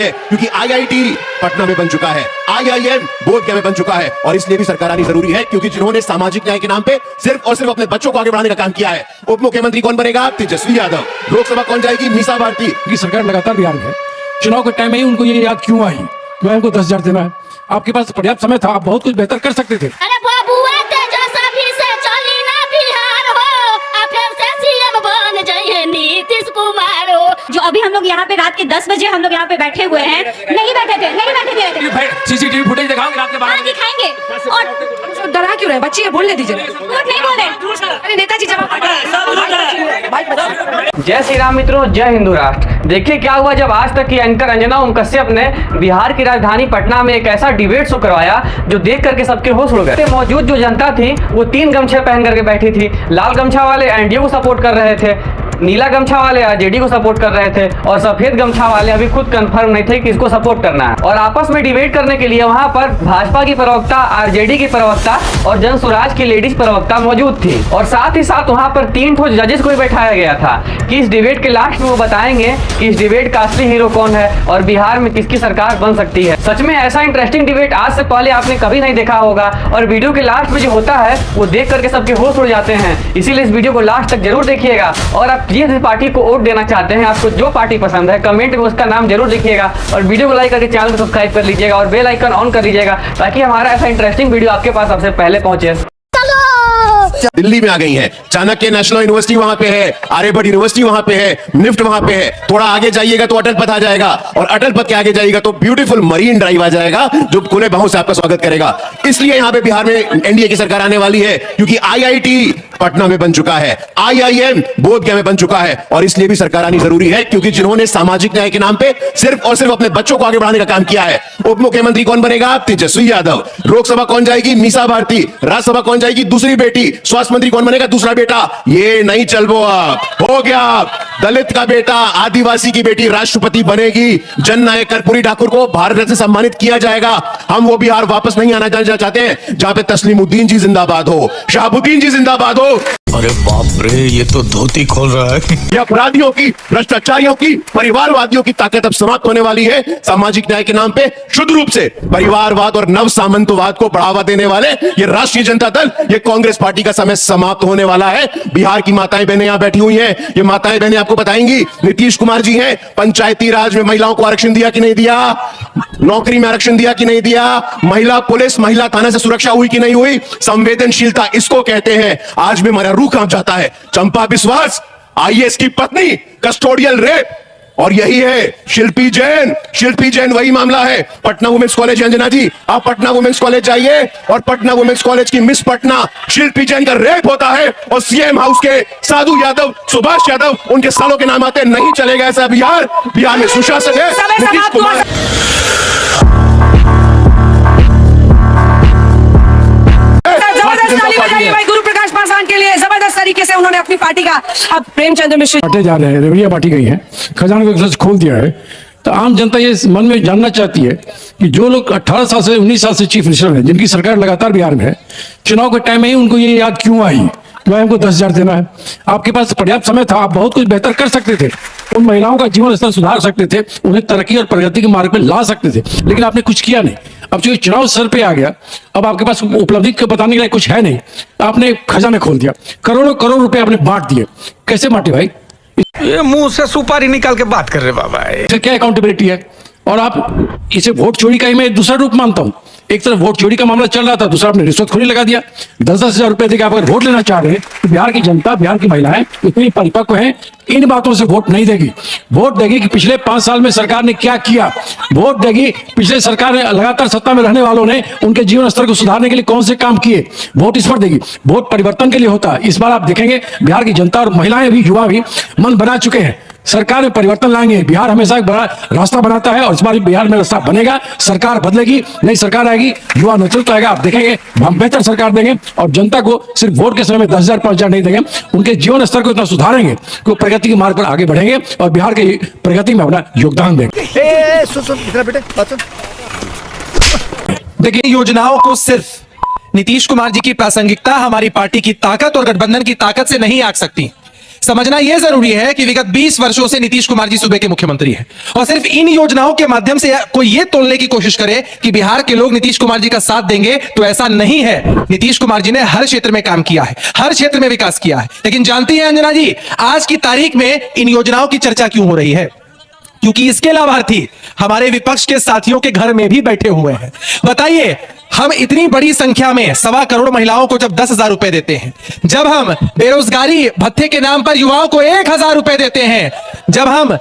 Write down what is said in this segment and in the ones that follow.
क्योंकि आईआईटी पटना में बन चुका है, आईआईएम बोधगया में बन चुका है और इसलिए भी सरकार आनी जरूरी है क्योंकि जिन्होंने सामाजिक न्याय के नाम पे सिर्फ और सिर्फ अपने बच्चों को आगे बढ़ाने का काम किया है। उप मुख्यमंत्री कौन बनेगा? तेजस्वी यादव। लोकसभा कौन जाएगी? मीसा भारती। की सरकार लगातार बिहार में है। चुनाव के टाइम में ही उनको ये याद क्यों आई कि हमको 10,000 देना है? आपके पास पर्याप्त समय था, आप बहुत कुछ बेहतर कर सकते थे। अरे बाबुआ तेजस्वी से चली ना बिहार हो, अब फिर से सीएम बन जाइए नीतीश कुमार हो। जो अभी हम लोग यहाँ पे रात के 10 बजे हम लोग यहाँ पे बैठे हुए हैं, नहीं बैठे थे। सीसीटीवी फुटेज दिखाओगे रात के 12 हाँ दिखाएंगे। और डरा क्यों रहे? बच्चे बोलने दीजिए। झूठ नहीं बोले। अरे नेताजी जवाब जय श्री राम मित्रों, जय हिंदू राष्ट्र। देखिए क्या हुआ जब आज तक की एंकर अंजना ओम कश्यप ने बिहार की राजधानी पटना में एक ऐसा डिबेट शो करवाया जो देख करके सबके होश उड़ गए। मौजूद जो जनता थी वो 3 गमछे पहन करके बैठी थी। लाल गमछा वाले एनडीए को सपोर्ट कर रहे थे, नीला गमछा वाले आरजेडी को सपोर्ट कर रहे थे और सफेद गमछा वाले अभी खुद कंफर्म नहीं थे कि इसको सपोर्ट करना है। और आपस में डिबेट करने के लिए वहां पर भाजपा की प्रवक्ता, आरजेडी की प्रवक्ता और जन स्वराज की लेडीज प्रवक्ता मौजूद थी। और साथ ही साथ वहां पर 3 ठो जजेस को भी बैठाया गया था कि इस डिबेट के लास्ट में वो बताएंगे कि इस डिबेट का असली हीरो कौन है और बिहार में किसकी सरकार बन सकती है। सच में ऐसा इंटरेस्टिंग डिबेट आज से पहले आपने कभी नहीं देखा होगा और वीडियो के लास्ट में जो होता है वो देख करके सबके होश उड़ जाते हैं। इसीलिए इस वीडियो को लास्ट तक जरूर देखिएगा और आप जिस पार्टी को वोट देना चाहते हैं, आपको जो पार्टी पसंद है, कमेंट में उसका नाम जरूर लिखिएगा और वीडियो को लाइक करके चैनल को सब्सक्राइब कर लीजिएगा और बेल आइकन ऑन कर लीजिएगा ताकि हमारा ऐसा इंटरेस्टिंग वीडियो आपके पास सबसे पहले पहुंचे। दिल्ली में आ गई हैं। चाणक्य नेशनल यूनिवर्सिटी वहां पे है, आर्यभट्ट यूनिवर्सिटी वहां पे है, निफ्ट वहां पे है। थोड़ा आगे जाइएगा तो अटल पथ आ जाएगा और अटल पथ के आगे जाइएगा तो ब्यूटीफुल मरीन ड्राइव आ जाएगा जो खुले बाहों से आपका स्वागत करेगा। इसलिए यहां पे बिहार में एनडीए की सरकार आने वाली है क्योंकि आईआईटी पटना में बन चुका है, आईआईएम बोधगया में बन चुका है और इसलिए भी सरकार आनी जरूरी है क्योंकि जिन्होंने सामाजिक न्याय के नाम पे सिर्फ और सिर्फ अपने बच्चों को आगे बढ़ाने का काम किया है। उप मुख्यमंत्री कौन बनेगा? तेजस्वी यादव। लोकसभा कौन जाएगी? मीसा भारती। राज्यसभा कौन जाएगी? दूसरी बेटी। स्वास्थ्य मंत्री कौन बनेगा? दूसरा बेटा। ये नहीं चल वो आप हो गया। दलित का बेटा, आदिवासी की बेटी राष्ट्रपति बनेगी। जननायक कर्पूरी ठाकुर को भारत रत्न से सम्मानित किया जाएगा। हम वो बिहार वापस नहीं आना चाहते हैं जहां पे तस्लीमुद्दीन जी जिंदाबाद हो, शहाबुद्दीन जी जिंदाबाद हो। अरे बाप रे, ये तो धोती खोल रहा है। ये अपराधियों की, भ्रष्टाचारियों की, परिवारवादियों की ताकत अब समाप्त होने वाली है। सामाजिक न्याय के नाम पे शुद्ध रूप से परिवारवाद और नव सामंतवाद को बढ़ावा देने वाले ये राष्ट्रीय जनता दल, ये कांग्रेस पार्टी का समय समाप्त होने वाला है। बिहार की माताएं बहनें यहां बैठी हुई हैं, ये माताएं बहनें आपको बताएंगी। नीतीश कुमार जी हैं, पंचायती राज में महिलाओं को आरक्षण दिया कि नहीं दिया? नौकरी में आरक्षण दिया कि नहीं दिया? महिला पुलिस, महिला थाना से सुरक्षा हुई कि नहीं हुई? संवेदनशीलता इसको कहते हैं। आज भी हमारा रूह कांप जाता है। चंपा बिस्वास, आईएएस की पत्नी, कस्टोडियल रेप, और यही है शिल्पी जैन। शिल्पी जैन वही मामला है। पटना वुमेन्स कॉलेज, अंजना जी आप पटना वुमेन्स कॉलेज जाइए और पटना वुमेन्स कॉलेज की मिस पटना शिल्पी जैन का रेप होता है और सीएम हाउस के साधु यादव, सुभाष यादव, उनके सालों के नाम आते। नहीं चलेगा ऐसा बिहार। बिहार में सुशासन है। नीतीश कुमार गुरु प्रकाश पासवान के लिए जबरदस्त तरीके से उन्होंने अपनी पार्टी का अब प्रेमचंद्र मिश्र बांटे जा रहे हैं, रेवड़िया बांटी गई है, खजाने को एक तरह से खोल दिया है। तो आम जनता ये मन में जानना चाहती है कि जो लोग 18 साल से 19 साल से चीफ मिनिस्टर हैं, जिनकी सरकार लगातार बिहार में है, चुनाव के टाइम में ही उनको ये याद क्यों आई कि हमको 10,000 देना है? आपके पास पर्याप्त समय था, आप बहुत कुछ बेहतर कर सकते थे। उन महिलाओं का जीवन स्तर सुधार सकते थे, उन्हें तरक्की और प्रगति के मार्ग पे ला सकते थे, लेकिन आपने कुछ किया नहीं। अब जो चुनाव सर पे आ गया, अब आपके पास उपलब्धि को बताने के लिए कुछ है नहीं। आपने खजाने खोल दिया, करोड़ों करोड़ रुपए आपने बांट दिए। कैसे बांटे भाई? ये मुंह से सुपारी निकाल के बात कर रहे बाबा। इससे क्या अकाउंटेबिलिटी है? और आप इसे वोट चोरी का ही मैं दूसरा रूप मानता हूं। एक तरफ वोट चोरी का मामला चल रहा था, दूसरा आपने रिश्वतखोरी लगा दिया। 10-10 हजार रुपए देकर आप अगर वोट लेना चाह रहे हैं तो बिहार की जनता, बिहार की महिलाएं इतनी परिपक्व हैं, इन बातों से वोट नहीं देगी। वोट देगी कि पिछले 5 साल में सरकार ने क्या किया। वोट देगी पिछले सरकार ने लगातार सत्ता में रहने वालों ने उनके जीवन स्तर को सुधारने के लिए कौन से काम किए। वोट इस पर देगी। वोट परिवर्तन के लिए होता है। इस बार आप देखेंगे बिहार की जनता और महिलाएं भी, युवा भी मन बना चुके हैं। सरकार में परिवर्तन लाएंगे। बिहार हमेशा एक बड़ा रास्ता बनाता है और इस बार बिहार में रास्ता बनेगा। सरकार बदलेगी, नई सरकार आएगी, युवा नेतृत्व आएगा। आप देखेंगे हम बेहतर सरकार देंगे और जनता को सिर्फ वोट के समय में 10,000 5,000 नहीं देंगे, उनके जीवन स्तर को इतना सुधारेंगे कि वो प्रगति के मार्ग पर आगे बढ़ेंगे और बिहार की प्रगति में अपना योगदान देंगे। देखिए, योजनाओं को सिर्फ नीतीश कुमार जी की प्रासंगिकता, हमारी पार्टी की ताकत और गठबंधन की ताकत से नहीं आंक सकती। समझना यह जरूरी है कि विगत 20 वर्षों से नीतीश कुमार जी सूबे के मुख्यमंत्री हैं और सिर्फ इन योजनाओं के माध्यम से कोई यह तोलने की कोशिश करे कि बिहार के लोग नीतीश कुमार जी का साथ देंगे, तो ऐसा नहीं है। नीतीश कुमार जी ने हर क्षेत्र में काम किया है, हर क्षेत्र में विकास किया है। लेकिन जानती हैं अंजना जी, आज की तारीख में इन योजनाओं की चर्चा क्यों हो रही है? क्योंकि इसके लाभार्थी हमारे विपक्ष के साथियों के घर में भी बैठे हुए हैं। बताइए, हम इतनी बड़ी संख्या में 1.25 करोड़ महिलाओं को जब 10,000 रुपए देते हैं, जब हम बेरोजगारी भत्ते के नाम पर युवाओं को 1,000 रुपए देते हैं, जब हम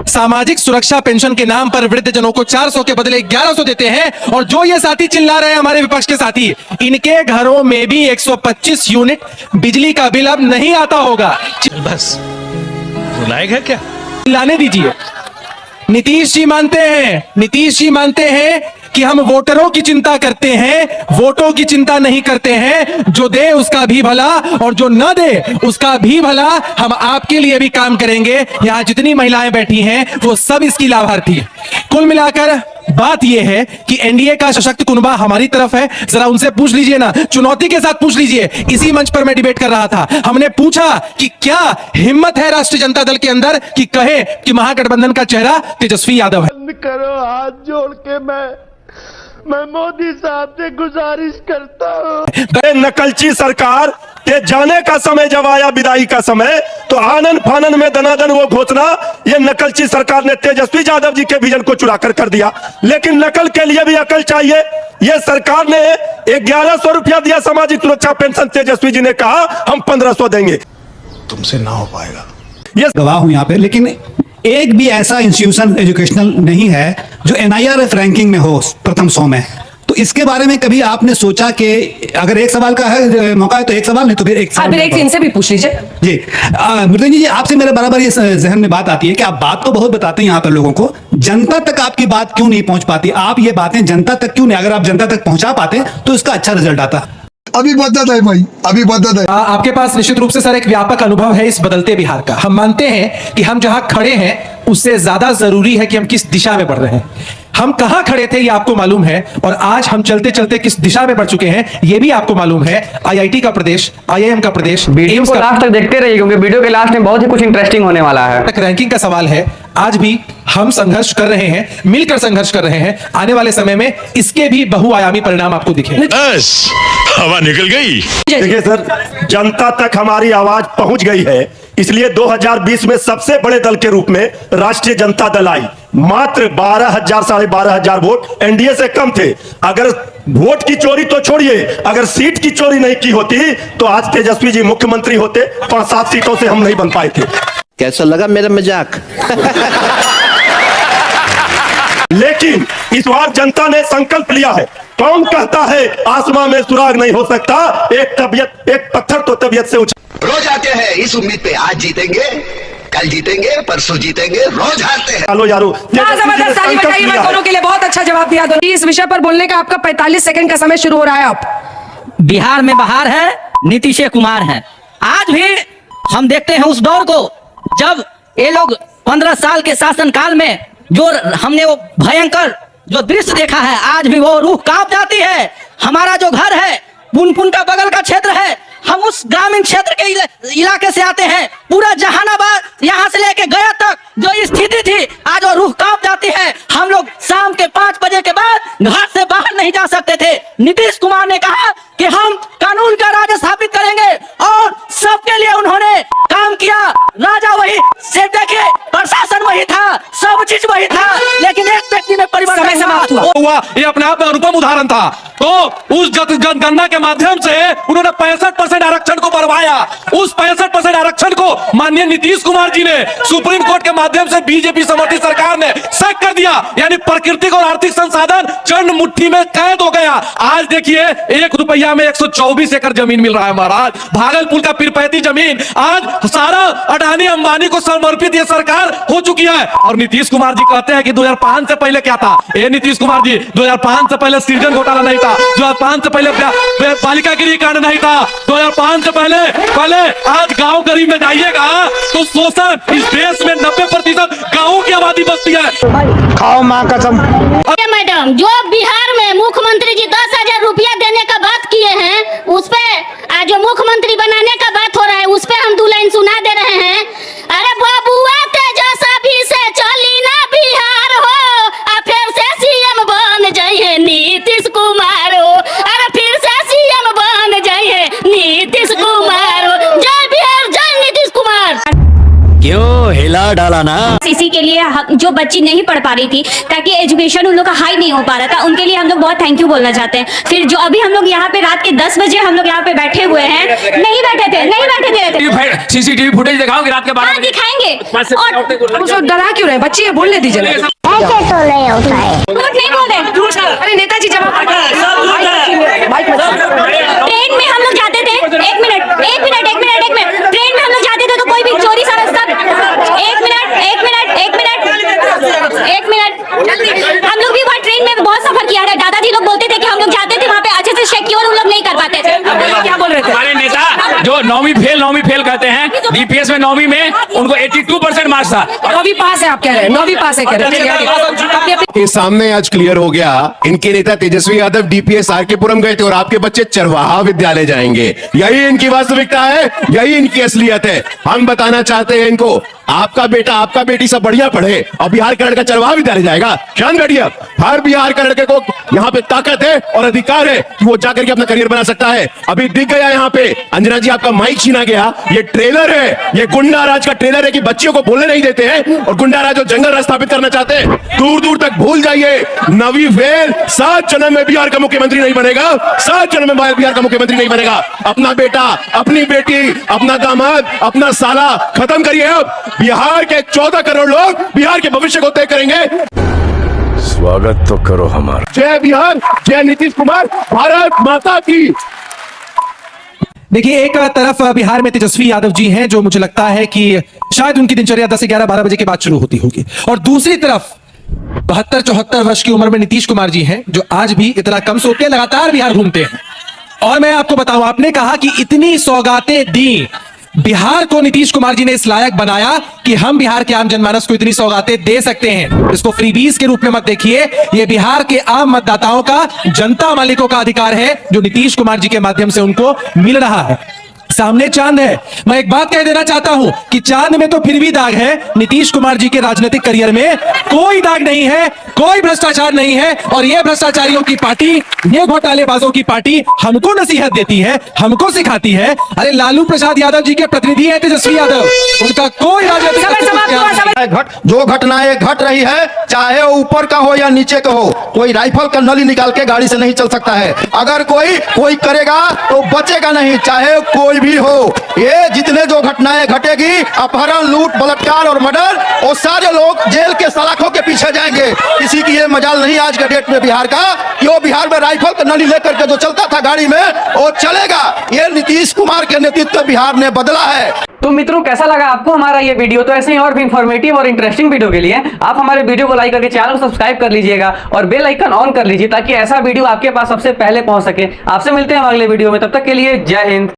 सामाजिक सुरक्षा पेंशन के नाम पर वृद्धजनों को 400 के बदले 1100 देते हैं, और जो ये साथी चिल्ला रहे हैं हमारे विपक्ष के साथी, इनके घरों में भी 125 यूनिट बिजली का बिल अब नहीं आता होगा। बस रुलाएगा क्या? लाने दीजिए। नीतीश जी मानते हैं कि हम वोटरों की चिंता करते हैं, वोटों की चिंता नहीं करते हैं। जो दे उसका भी भला और जो न दे उसका भी भला, हम आपके लिए भी काम करेंगे। यहां जितनी महिलाएं बैठी हैं वो सब इसकी लाभार्थी है। कुल मिलाकर बात यह है कि एनडीए का सशक्त कुनबा हमारी तरफ है। जरा उनसे पूछ लीजिए ना, चुनौती के साथ पूछ लीजिए। इसी मंच पर मैं डिबेट कर रहा था, हमने पूछा कि क्या हिम्मत है राष्ट्रीय जनता दल के अंदर कि कहे कि महागठबंधन का चेहरा तेजस्वी यादव है। बंद करो, हाथ जोड़ के मैं मोदी साहब से गुजारिश करता हूँ। नकलची सरकार के जाने का समय जब आया, विदाई का समय, तो आनन फानन में दनादन वो घोषणा ये नकलची सरकार ने तेजस्वी यादव जी के विजन को चुरा कर दिया। लेकिन नकल के लिए भी अकल चाहिए। ये सरकार ने 1100 रुपया दिया सामाजिक सुरक्षा पेंशन, तेजस्वी जी ने कहा हम 1500 देंगे। तुमसे ना हो पाएगा। ये गवाह हूं यहाँ पे, लेकिन एक भी ऐसा इंस्टीट्यूशन एजुकेशनल नहीं है जो NIRF रैंकिंग में हो प्रथम 100 में। तो इसके बारे में कभी आपने सोचा कि अगर एक सवाल का है मौका है तो एक सवाल, नहीं तो फिर एक सवाल। एक इनसे भी पूछ लीजिए जी। मृदंजन जी, आपसे मेरे बराबर ये जहन में बात आती है कि आप बात तो बहुत बताते हैं यहाँ पर लोगों को, जनता तक आपकी बात क्यों नहीं पहुंच पाती? आप ये बातें जनता तक क्यों नहीं, अगर आप जनता तक पहुंचा पाते तो इसका अच्छा रिजल्ट आता। अभी बदत है भाई, अभी बदत है। आपके पास निश्चित रूप से सर एक व्यापक अनुभव है इस बदलते बिहार का। हम मानते हैं कि हम जहां खड़े हैं उससे ज्यादा जरूरी है कि हम किस दिशा में बढ़ रहे हैं। हम कहां खड़े थे ये आपको मालूम है, और आज हम चलते चलते किस दिशा में बढ़ चुके हैं ये भी आपको मालूम है। IIT का प्रदेश, IIM का प्रदेश, वीडियो को लास्ट तक देखते रहिए क्योंकि वीडियो के लास्ट में बहुत ही कुछ इंटरेस्टिंग होने वाला है। रैंकिंग का सवाल है। आज भी हम संघर्ष कर रहे हैं, मिलकर संघर्ष कर रहे हैं। आने वाले समय में इसके भी बहुआयामी परिणाम आपको दिखेंगे। बस हवा निकल गई। देखिए सर, जनता तक हमारी आवाज पहुंच गई है, इसलिए 2020 में सबसे बड़े दल के रूप में राष्ट्रीय जनता दल आई। मात्र 12,000 साढ़े 12,000 वोट एनडीए से कम थे। अगर वोट की चोरी तो छोड़िए, अगर सीट की चोरी नहीं की होती तो आज तेजस्वी जी मुख्यमंत्री होते। 5-7 सीटों से हम नहीं बन पाए थे। कैसा लगा मेरा मजाक? लेकिन इस बार जनता ने संकल्प लिया है। कौन कहता है आसमां में सुराग नहीं हो सकता? एक पत्थर तो तबीयत से ऊंचा। रोज आते हैं इस उम्मीद पे, आज जीतेंगे, कल जीतेंगे, परसों जीतेंगे, रोज हारते हैं। चलो यारो, जबरदस्त ताली बजाइए मैं दोनों के लिए। बहुत अच्छा जवाब दिया दोनों। इस विषय पर बोलने का आपका 45 सेकंड का समय शुरू हो रहा है। आप बिहार में बहार है, नीतीश कुमार है। आज भी हम देखते हैं उस दौर को जब ये लोग 15 साल के शासनकाल में जो हमने वो भयंकर जो दृश्य देखा है, आज भी वो रूह कांप जाती है। हमारा जो घर है पुनपुन का बगल का क्षेत्र है, हम उस ग्रामीण क्षेत्र के इलाके से आते हैं। पूरा जहानाबाद यहाँ से लेके गया तक जो स्थिति थी, आज वो रूह कांप जाती है। हम लोग शाम के 5 बजे के बाद घर से बाहर नहीं जा सकते थे। नीतीश कुमार ने कहा कि हम कानून का राज स्थापित करेंगे और सबके लिए उन्होंने काम किया। राजा वही, सिर्फ देखिए प्रशासन वही था, सब चीज वही था, लेकिन एक व्यक्ति में परिवर्तन समाप्त हुआ। ये अपने आप में अनुपम उदाहरण था। तो उस जनगणना के माध्यम से उन्होंने 65% आरक्षण को बढ़वाया। उस 65% आरक्षण को माननीय नीतीश कुमार जी ने सुप्रीम कोर्ट के माध्यम से बीजेपी समर्थित सरकार ने सख्त कर दिया। यानी प्राकृतिक और आर्थिक संसाधन चंद मुट्ठी में कैद हो गया। आज देखिए 1 रुपया में 124 एकड़ जमीन मिल रहा है महाराज। भागलपुर का पिरपैती जमीन आज सारा अडानी अंबानी को समर्पित ये सरकार हो चुकी है। और नीतीश कुमार जी कहते हैं कि 2005 से पहले क्या था? ये नीतीश कुमार जी 2005 से पहले सृजन घोटाला नहीं था, 2005 से पहले बालिका गृह कांड नहीं था, 2005 से पहले आज गांव गरीब में जाइएगा तो शोषण इस देश में 90% गांवों की आबादी बसती है। खाओ माँ कसम। मैडम, जो बिहार में मुख्यमंत्री जी 10,000 रुपया देने का बात किए हैं, उस पे जो मुख्यमंत्री बनाने का बात हो रहा है उस पे हम 2 लाइन सुना दे रहे हैं। डाला ना। इसी के लिए जो बच्ची नहीं पढ़ पा रही थी ताकि एजुकेशन उन लोग का हाई नहीं हो पा रहा था, उनके लिए हम लोग बहुत थैंक यू बोलना चाहते हैं। फिर जो अभी हम लोग यहाँ पे रात के 10 बजे हम लोग यहाँ पे बैठे हुए हैं, नहीं बैठे थे। सीसीटीवी फुटेज दिखाओगे रात के 12 हाँ, दिखाएंगे। और उसको डरा क्यों रहे? बच्ची है, बोलने दीजिए ना। ऐसे तो नहीं होता है, झूठ नहीं बोल रहे। अरे नेताजी जवाब ट्रेन में हम लोग जाते थे, एक मिनट, ट्रेन में हम लोग जाते थे तो कोई भी चोरी समझता। एक मिनट, हम लोग भी वहाँ ट्रेन में बहुत सफर किया है। दादाजी लोग बोलते थे कि हम लोग जाते थे वहाँ पे अच्छे से सिक्योर उन लोग नहीं कर पाते थे। क्या बोल रहे थे? हमारे नेता जो 9वीं फेल कहते हैं, डीपीएस में 9वीं में उनको 82% मार्क्स था। 9वीं पास है आप कह रहे हैं? 9वीं पास है कह रहे हैं? के सामने आज क्लियर हो गया, इनके नेता तेजस्वी यादव डीपीएस आरकेपुरम गए थे और आपके बच्चे चरवाहा विद्यालय जाएंगे। यही इनकी वास्तविकता है, यही इनकी असलियत है। हम बताना चाहते हैं इनको, आपका बेटा आपका बेटी सब बढ़िया पढ़े और बिहार का लड़का चरवाहा विद्यालय जाएगा। शांत बैठिए। हर बिहार का लड़के को यहाँ पे ताकत है और अधिकार है कि वो जाकर के अपना करियर बना सकता है। अभी दिख गया यहाँ पे, अंजना जी आपका माइक छीना गया, ये ट्रेलर है, ये गुंडा राज का ट्रेलर है कि बच्चियों को बोलने नहीं देते हैं और गुंडा राज जो जंगल राज स्थापित करना चाहते हैं। दूर दूर तक भूल जाइए। 9वीं फेल 7 जन्म में बिहार का मुख्यमंत्री नहीं बनेगा, 7 जन्म में बिहार का मुख्यमंत्री नहीं बनेगा। अपना बेटा, अपनी बेटी, अपना दामाद, अपना साला खत्म करिए। अब बिहार के 14 करोड़ लोग बिहार के भविष्य को तय करेंगे। स्वागत तो करो हमारा। जय बिहार, जय नीतीश कुमार, भारत माता की। देखिए, एक तरफ बिहार में तेजस्वी यादव जी हैं, जो मुझे लगता है कि शायद उनकी दिनचर्या 10 से 11 12 बजे के बाद शुरू होती होगी, और दूसरी तरफ 72-74 वर्ष की उम्र में नीतीश कुमार जी हैं, जो आज भी इतना कम सोते हैं, लगातार बिहार घूमते हैं। और मैं आपको बताऊं, आपने कहा कि इतनी सौगातें दी बिहार को, नीतीश कुमार जी ने इस लायक बनाया कि हम बिहार के आम जनमानस को इतनी सौगातें दे सकते हैं। इसको फ्रीबीज के रूप में मत देखिए, ये बिहार के आम मतदाताओं का, जनता मालिकों का अधिकार है, जो नीतीश कुमार जी के माध्यम से उनको मिल रहा है। सामने चांद है। मैं एक बात कह देना चाहता हूं कि चांद में तो फिर भी दाग है, नीतीश कुमार जी के राजनीतिक करियर में कोई दाग नहीं है, कोई भ्रष्टाचार नहीं है। और ये भ्रष्टाचारियों की पार्टी, ये घोटालेबाजों की पार्टी हमको नसीहत देती है, हमको सिखाती है। अरे लालू प्रसाद यादव जी के प्रतिनिधि है तेजस्वी यादव, उनका कोई राजनीतिक, जो घटनाएं घट रही है, चाहे वो ऊपर का हो या नीचे का हो, कोई राइफल का नली निकाल के गाड़ी से नहीं चल सकता है। अगर कोई करेगा तो बचेगा नहीं, चाहे कोई भी हो। ये जितने जो घटनाएं घटेगी, अपहरण, लूट, बलात्कार और मर्डर, वो सारे लोग जेल के सलाखों के पीछे जाएंगे। किसी की ये मजाल नहीं आज के डेट में बिहार का कि वो बिहार में राइफल का नली लेकर के जो चलता था गाड़ी में, वो चलेगा। ये नीतीश कुमार के नेतृत्व बिहार ने बदला है। तो मित्रों, कैसा लगा आपको हमारा ये वीडियो? तो ऐसे ही और भी इंफॉर्मेटिव और इंटरेस्टिंग वीडियो के लिए आप हमारे वीडियो को लाइक करके चैनल को सब्सक्राइब कर लीजिएगा और बेल आइकन ऑन कर लीजिए, ताकि ऐसा वीडियो आपके पास सबसे पहले पहुंच सके। आपसे मिलते हैं अगले वीडियो में, तब तक के लिए जय हिंद।